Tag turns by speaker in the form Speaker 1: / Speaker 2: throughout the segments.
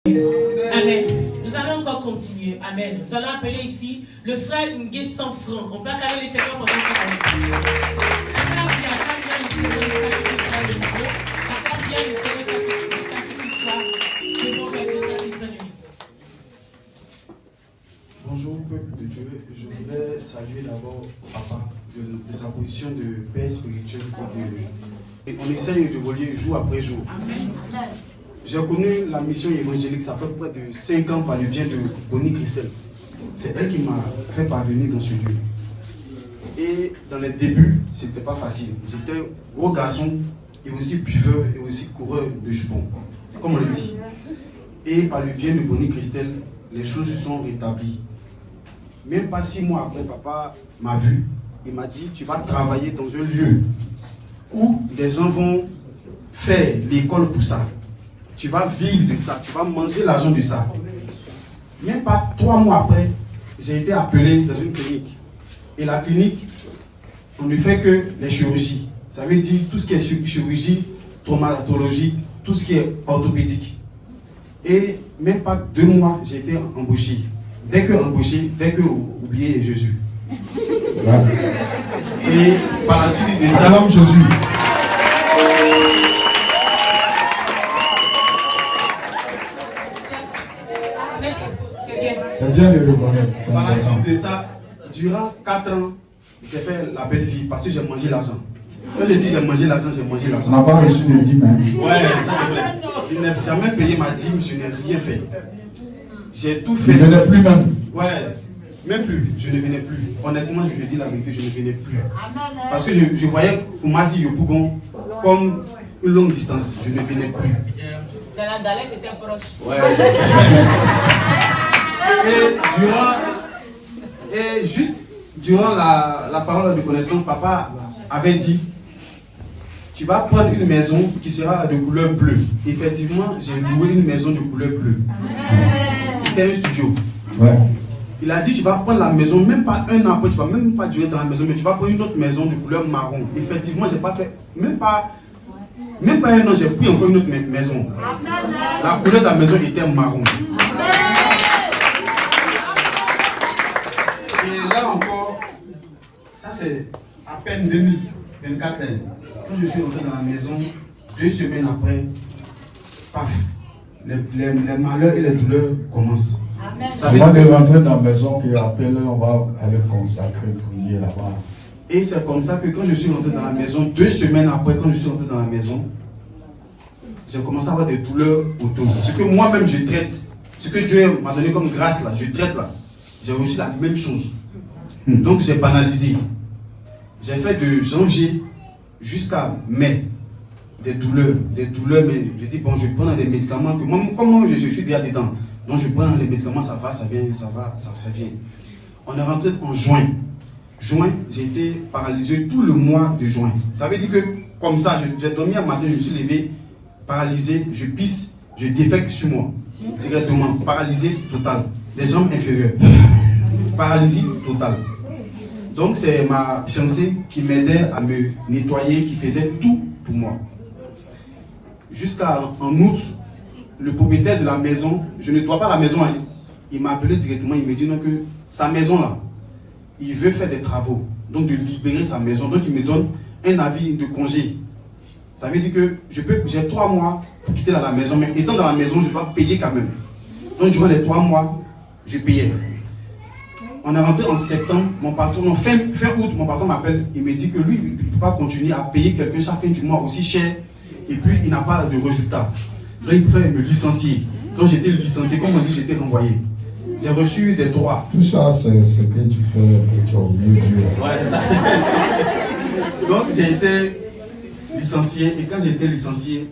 Speaker 1: Amen. Nous allons encore continuer. Amen. Nous allons appeler ici le frère Ngué 100 francs. On peut acclamer les Seigneurs pour
Speaker 2: Bonjour peuple de Dieu, je voulais saluer d'abord Papa de sa position de père spirituel et on essaye de relier jour après jour. Amen. J'ai connu la mission évangélique, ça fait près de 5 ans par le biais de Bonnie Christelle. C'est elle qui m'a fait parvenir dans ce lieu. Et dans les débuts, c'était pas facile. J'étais gros garçon et aussi buveur et aussi coureur de jupons, comme on le dit. Et par le biais de Bonnie Christelle, les choses se sont rétablies. Même pas 6 mois après, papa m'a vu. Il m'a dit, tu vas travailler dans un lieu où les gens vont faire l'école pour ça. Tu vas vivre de ça, tu vas manger l'argent de ça. Même pas 3 mois après, j'ai été appelé dans une clinique. Et la clinique, on ne fait que les chirurgies. Ça veut dire tout ce qui est chirurgie, traumatologique, tout ce qui est orthopédique. Et même pas 2 mois, j'ai été embauché. Dès que oublié Jésus. Voilà. Et par la suite de ça,
Speaker 3: salam Jésus. C'est bien de reconnaître.
Speaker 2: Par la suite de ça, durant 4 ans, j'ai fait la belle vie parce que j'ai mangé l'argent. Quand je dis j'ai mangé l'argent, j'ai mangé l'argent.
Speaker 3: On n'a pas reçu de dîmes.
Speaker 2: Ouais, ça c'est vrai. Je n'ai jamais payé ma dîme, je n'ai rien fait. J'ai tout fait.
Speaker 3: Je ne venais plus même.
Speaker 2: Ouais, même plus, je ne venais plus. Honnêtement, je dis la vérité, je ne venais plus. Parce que je voyais Koumassi Yopougon comme une longue distance, je ne venais plus.
Speaker 1: C'est la galère, c'était proche.
Speaker 2: Ouais. Et juste durant la parole de connaissance, papa avait dit, tu vas prendre une maison qui sera de couleur bleue. Effectivement, j'ai loué une maison de couleur bleue. C'était un studio.
Speaker 3: Ouais.
Speaker 2: Il a dit, tu vas prendre la maison, même pas un an après, tu vas même pas durer dans la maison, mais tu vas prendre une autre maison de couleur marron. Effectivement, j'ai pas fait, même pas un an, j'ai pris encore une autre maison. La couleur de la maison était marron. Et là encore, ça c'est à peine 2024. Quand je suis rentré dans la maison, 2 semaines après, paf, les malheurs et les douleurs commencent.
Speaker 3: Avant de rentrer dans la maison, qui appelle, on va aller consacrer, prier là-bas.
Speaker 2: Et c'est comme ça que quand je suis rentré dans la maison, 2 semaines après, quand je suis rentré dans la maison, j'ai commencé à avoir des douleurs autour. Ce que moi-même je traite, ce que Dieu m'a donné comme grâce là, je traite là, j'ai reçu la même chose. Donc j'ai banalisé. J'ai fait de janvier jusqu'à mai des douleurs, mais je dis bon, je prends des médicaments que moi, comme je suis déjà dedans. Donc je prends les médicaments, ça va, ça vient. On est rentré en juin. Juin, j'ai été paralysé tout le mois de juin. Ça veut dire que comme ça, j'ai dormi un matin, je me suis levé, paralysé, je pisse, je défecte sur moi. Directement, paralysé total. Les jambes inférieures. Paralysie totale. Donc c'est ma fiancée qui m'aidait à me nettoyer, qui faisait tout pour moi. Jusqu'à en août, le propriétaire de la maison, je ne dois pas la maison, hein, il m'a appelé directement, il me dit non, que sa maison là, il veut faire des travaux, donc de libérer sa maison, donc il me donne un avis de congé. Ça veut dire que j'ai 3 mois pour quitter la maison, mais étant dans la maison, je dois payer quand même. Donc durant les 3 mois, je payais. On est rentré en septembre, mon patron, fin août, mon patron m'appelle, il me dit que lui, il ne peut pas continuer à payer quelqu'un chaque fin du mois aussi cher, et puis il n'a pas de résultat. Donc il préfère me licencier. Donc j'étais licencié, comme on dit, j'étais renvoyé. J'ai reçu des droits.
Speaker 3: Tout ça, c'est ce que tu fais, que tu as oublié Dieu.
Speaker 2: Ouais, c'est ça. Donc j'ai été licencié, et quand j'ai été licencié,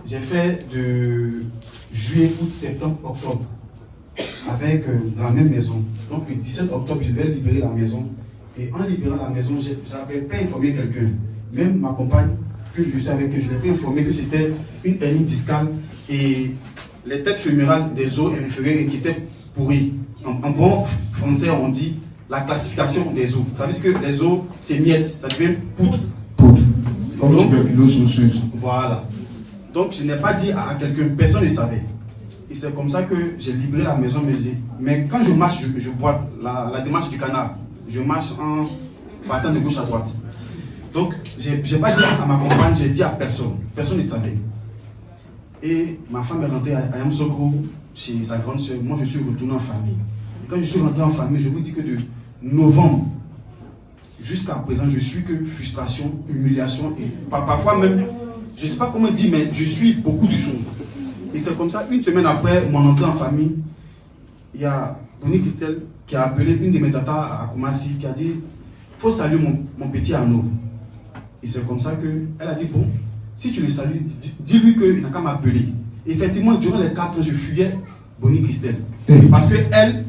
Speaker 2: j'ai fait de juillet, août, septembre, octobre, avec dans la même maison. Donc le 17 octobre, je vais libérer la maison. Et en libérant la maison, je n'avais pas informé quelqu'un. Même ma compagne, que je suis avec, que je ne l'ai pas informé que c'était une hernie discale et les têtes fémorales des os inférieurs qui étaient pourries. En bon français, on dit la classification des os. Ça veut dire que les os, c'est miettes, ça devient poudre.
Speaker 3: Poudre. Comme tuberculose osseuse.
Speaker 2: Voilà. Donc je n'ai pas dit à quelqu'un, personne ne savait. Et c'est comme ça que j'ai libéré la maison. Mais quand je marche, je boite la démarche du canard. Je marche en partant de gauche à droite. Donc, je n'ai pas dit à ma compagne, j'ai dit à personne. Personne ne savait. Et ma femme est rentrée à Yamsoko, chez sa grande soeur. Moi, je suis retourné en famille. Et quand je suis rentré en famille, je vous dis que de novembre jusqu'à présent, je suis que frustration, humiliation. Et parfois même, je ne sais pas comment dire, mais je suis beaucoup de choses. Et c'est comme ça, une semaine après mon entrée en famille, il y a Bonnie Christelle qui a appelé une de mes tatas à Koumassi, qui a dit, il faut saluer mon petit Arnaud. Et c'est comme ça qu'elle a dit, bon, si tu le salues, dis-lui qu'il n'a qu'à m'appeler. Effectivement, durant les 4 ans, je fuyais Bonnie Christelle. Parce qu'elle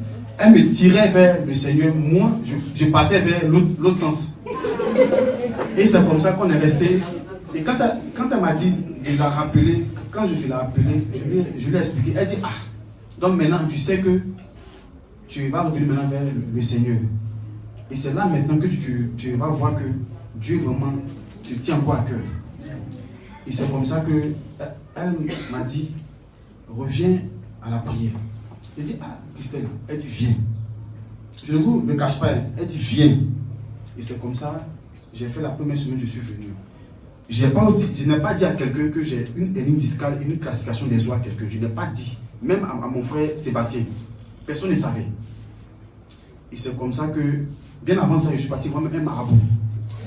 Speaker 2: me tirait vers le Seigneur. Moi, je partais vers l'autre sens. Et c'est comme ça qu'on est resté. Et quand elle m'a dit de la rappeler, quand je l'ai appelée, je lui ai expliqué. Elle dit, ah, donc maintenant, tu sais que tu vas revenir maintenant vers le Seigneur. Et c'est là maintenant que tu vas voir que Dieu vraiment te tient encore à cœur. Et c'est comme ça qu'elle m'a dit, reviens à la prière. Elle dit, ah, Christelle, elle dit, viens. Je ne vous le cache pas, elle dit, viens. Et c'est comme ça, j'ai fait la première semaine, je suis venu. Je n'ai pas dit à quelqu'un que j'ai une hernie discale et une classification des os à quelqu'un. Je n'ai pas dit, même à mon frère Sébastien. Personne ne savait. Et c'est comme ça que, bien avant ça, je suis parti voir même un marabout.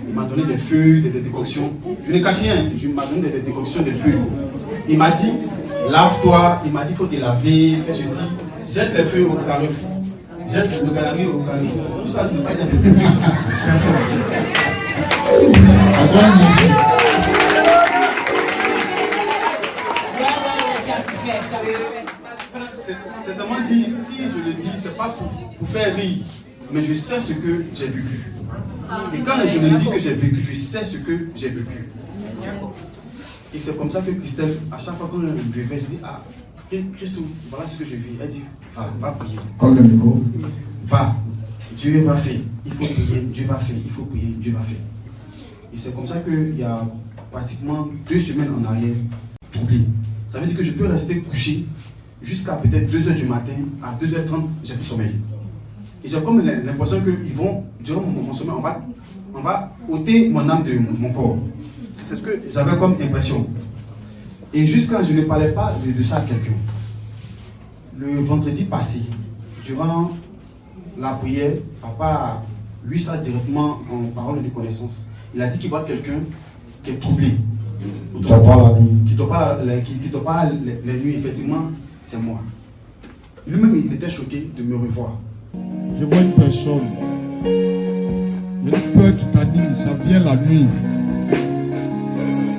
Speaker 2: Il m'a donné des feuilles, des décoctions. Je ne cache rien, il m'a donné des décoctions, des feuilles. Il m'a dit, lave-toi. Il m'a dit, il faut te laver, fais ceci. Jette les feuilles au carrefour. Jette le galerie au carrefour. Tout ça, je ne pas dire à personne. C'est seulement dit, si je le dis, ce n'est pas pour faire rire, mais je sais ce que j'ai vécu. Et quand je le dis que j'ai vécu, je sais ce que j'ai vécu. Et c'est comme ça que Christelle, à chaque fois qu'on le réveille, je dis, ah, Christo, voilà ce que je vis. Elle dit, va prier.
Speaker 3: Comme le micro.
Speaker 2: Va, Dieu va faire. Il faut prier, Dieu va faire. Il faut prier, Dieu va faire. Et c'est comme ça qu'il y a pratiquement 2 semaines en arrière, troublé. Ça veut dire que je peux rester couché jusqu'à peut-être 2h du matin, à 2h30, j'ai plus sommeil. Et j'ai comme l'impression qu'ils vont, durant mon sommeil, on va ôter mon âme de mon corps. C'est ce que j'avais comme impression. Et jusqu'à je ne parlais pas de ça à quelqu'un. Le vendredi passé, durant la prière, papa a lu ça directement en parole de connaissance. Il a dit qu'il voit quelqu'un qui est troublé. Qui ne dort pas la nuit. Qui ne dort pas les nuits, effectivement, c'est moi. Lui-même, il était choqué de me revoir.
Speaker 3: Je vois une personne. Une peur qui t'anime, ça vient la nuit.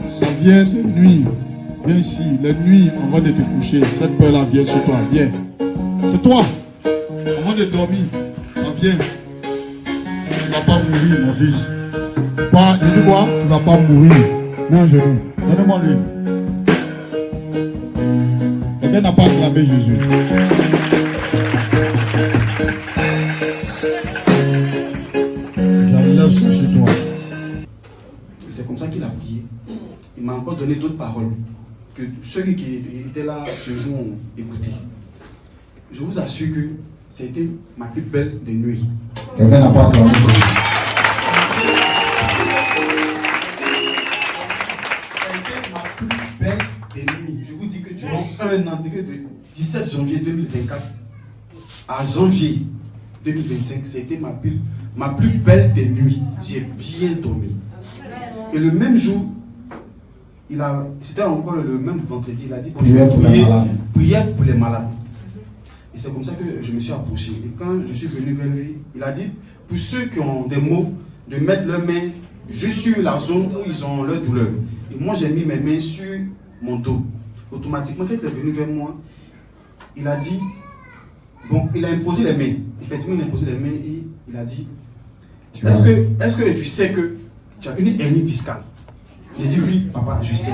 Speaker 3: Ça vient la nuit. Viens ici, la nuit, avant de te coucher. Cette peur-là vient sur toi. Viens. C'est toi. Avant de dormir, ça vient. Tu ne vas pas mourir, mon fils. Pas, je dis quoi? Tu ne vas pas mourir. Mets un genou. Donnez-moi lui. Quelqu'un n'a pas acclamé Jésus. J'enlève sur toi.
Speaker 2: C'est comme ça qu'il a prié. Il m'a encore donné d'autres paroles que ceux qui étaient là ce jour ont écouté. Je vous assure que c'était ma plus belle des nuits.
Speaker 3: Quelqu'un n'a pas acclamé Jésus.
Speaker 2: Je vous dis que durant un an, de 17 janvier 2024 à janvier 2025, c'était ma plus belle des nuits. J'ai bien dormi. Et le même jour, c'était encore le même vendredi, il a dit prière pour les malades. Et c'est comme ça que je me suis approché. Et quand je suis venu vers lui, il a dit, pour ceux qui ont des maux, de mettre leurs mains juste sur la zone où ils ont leur douleur. Et moi, j'ai mis mes mains sur mon dos. Automatiquement, quand il est venu vers moi, il a dit, bon, il a imposé les mains. Effectivement, il a imposé les mains et il a dit, est-ce que tu sais que tu as une hernie discale? J'ai dit, oui, papa, je sais.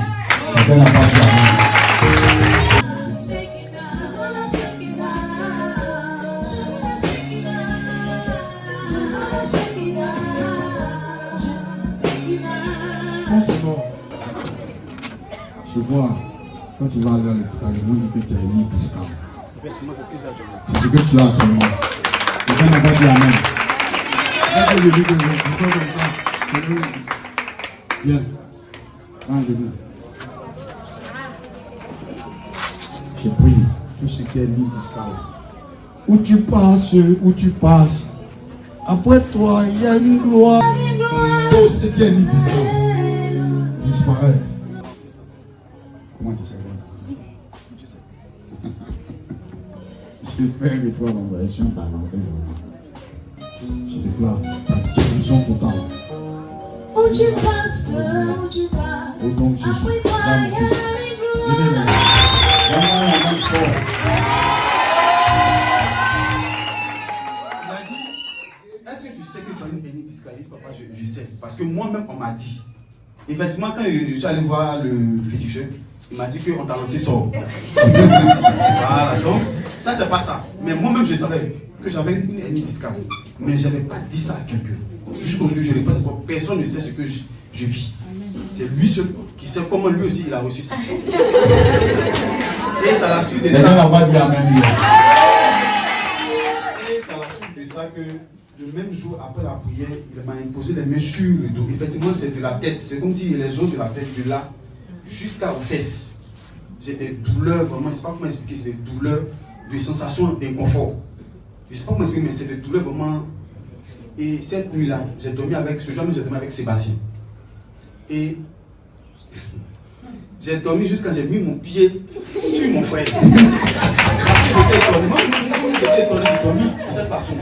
Speaker 3: Je vois Quand tu vas aller à l'hôpital, ils vont dire que tu as une discount.
Speaker 2: Effectivement, c'est ce que j'ai actuellement.
Speaker 3: C'est ce que tu as actuellement. Quelqu'un n'a pas dit amen. Quand je dis que je fais comme ça, viens. Prends le début. J'ai pris tout ce qui est mis discount. Où tu passes. Après toi, il y a une gloire. Tout ce qui est mis discount disparaît. Comment tu sais? Je fais avec toi mon version t'avancer. Je déclare ta guérison totale.
Speaker 4: Où tu passes.
Speaker 3: Au nom de Jésus. Dans mon fils. Donne-moi la main forte.
Speaker 2: Il a dit, est-ce que tu sais que tu as une hernie discale? Papa, je sais. Parce que moi-même, on m'a dit. Effectivement, quand je suis allé voir le féticheur, il m'a dit qu'on t'a lancé sort. Voilà, donc, ça, c'est pas ça. Mais moi-même, je savais que j'avais une hernie discale. Mais je n'avais pas dit ça à quelqu'un. Jusqu'aujourd'hui, je ne l'ai pas dit. Personne ne sait ce que je vis. C'est lui seul qui sait comment lui aussi il a reçu ça. Et c'est à la suite de ça.
Speaker 3: Quelqu'un n'a pas dit amen.
Speaker 2: Et c'est à la suite de ça que le même jour après la prière, il m'a imposé les mains sur le dos. Effectivement, c'est de la tête. C'est comme si les os de la tête de là jusqu'aux fesses. J'ai des douleurs, vraiment, je ne sais pas comment expliquer, j'ai des douleurs, des sensations d'inconfort. Je ne sais pas comment expliquer, mais c'est des douleurs vraiment. Et cette nuit-là, j'ai dormi avec Sébastien. Et j'ai dormi jusqu'à j'ai mis mon pied sur mon frère. Parce que j'étais étonné. Moi, j'étais étonné de dormir de cette façon.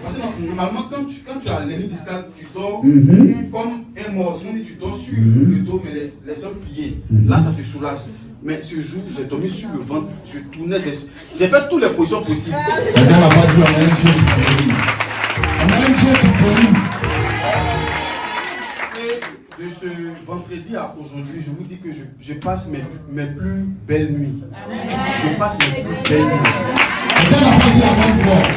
Speaker 2: Parce que normalement, quand tu as l'hernie discale, tu dors comme un mort. Sinon, tu dors sur le dos, mais les hommes pliés. Là, ça te soulage. Mais ce jour, j'ai dormi sur le ventre, je tournais j'ai fait toutes les positions possibles.
Speaker 3: Quelqu'un n'a pas dit amen, Dieu qui bénit. Amen, Dieu qui bénit.
Speaker 2: Et de ce vendredi à aujourd'hui, je vous dis que je passe mes plus belles nuits. Je passe mes plus belles nuits.
Speaker 3: Quelqu'un n'a pas dit amen fort.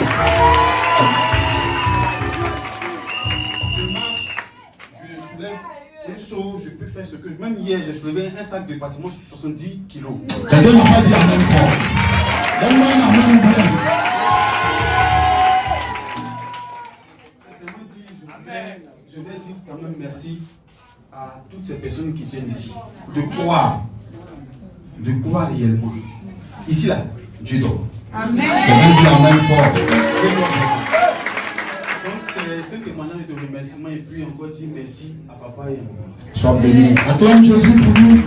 Speaker 2: Je marche, je soulève un seau, je peux faire ce que même hier, j'ai soulevé un sac de bâtiment sur 70 kilos.
Speaker 3: Quelqu'un n'a pas dit amen fort. Donne-moi un amen bien.
Speaker 2: Sincèrement dit, je vais dire quand même merci à toutes ces personnes qui viennent ici. De croire réellement. Ici là, Dieu dort.
Speaker 4: Amen.
Speaker 3: Quelqu'un dit amen fort.
Speaker 2: Dieu dort. Donc c'est un témoignage de remerciement et puis encore dire merci à papa et à maman.
Speaker 3: Sois béni. Acclame Jésus pour nous.